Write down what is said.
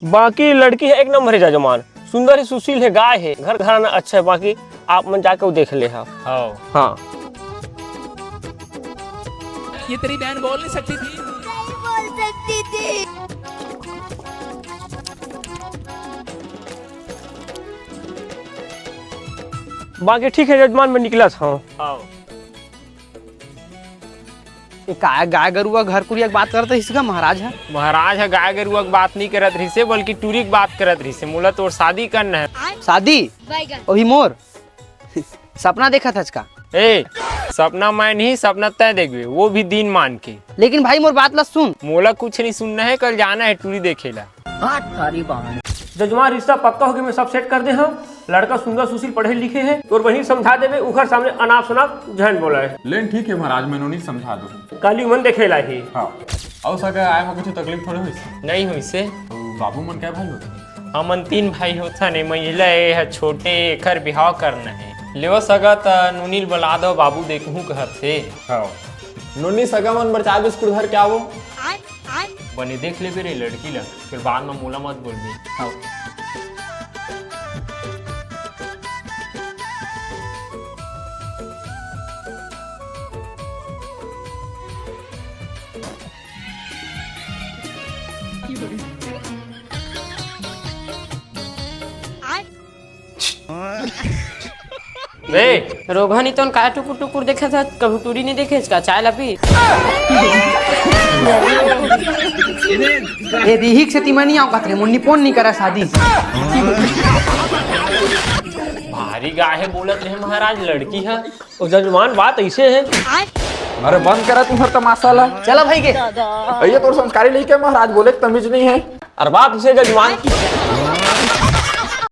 बाकी लड़की है एक नंबर है जजमान, सुंदर है, सुशील है, गाय है, घर घराना अच्छा है। बाकी आप मन जाके वो देख ले। हाँ ये तेरी बहन बोल नहीं सकती थी? नहीं बोल सकती थी। बाकी ठीक है जजमान, मैं निकला था। गाय गरुआ घर कुरिया की बात करते इसका महाराज है। महाराज है गाय गरुआ की बात नहीं करत रही से, बल्कि टूरी की बात करत रही से। मोला तोर शादी करना है। शादी वही मोर सपना देखा था इसका। ए सपना मैं नहीं, सपना तय देखबे, वो भी दिन मान के। लेकिन भाई मोर बात ला सुन। मोला कुछ नहीं सुनना है, कल जाना है टूरी देखेला। जजमान रिश्ता पक्का हो गया, मैं सब सेट कर दे। हम लड़का सुंदर सुशील पढ़े लिखे है और वही समझा देवे। उखर सामने अनाप शनाप जहन बोला है। लेकिन ठीक है महाराज, मैंने नहीं समझा दो। काली मन देखेला ही। हाँ और सका आए में कुछ तकलीफ थोड़ी हुई से? नहीं हुई से। तो बाबू मन क्या भाई होता? हमन 3 भाई होता नहीं, महिला है छोटे, एकर बिहाव करना है। लेवा सगा त नुनील बुला दो, बाबू देखूं कहत थे। हाँ नोनी सगा मन बचा बिस्कुट घर क्या वो बने देख ले रे लड़की ला, फिर बाद में मोला मत बोलबे। हाँ रोहनी तो का टुकुर टुकुर देखे था, कभी टूरी नहीं देखे इसका। चाय ला पी। ए रिहिक से तिमनी आओ कतरे मुन्नी फोन नहीं करा शादी। भारी गाय है बोलत रहे महाराज, लड़की है। और जजमान बात ऐसे है। अरे बंद करा तुम हर तमाशा ला। चला भाई के ये तो संस्कारी लेके महाराज बोले तमीज नहीं है। और बात ऐसे जजमान की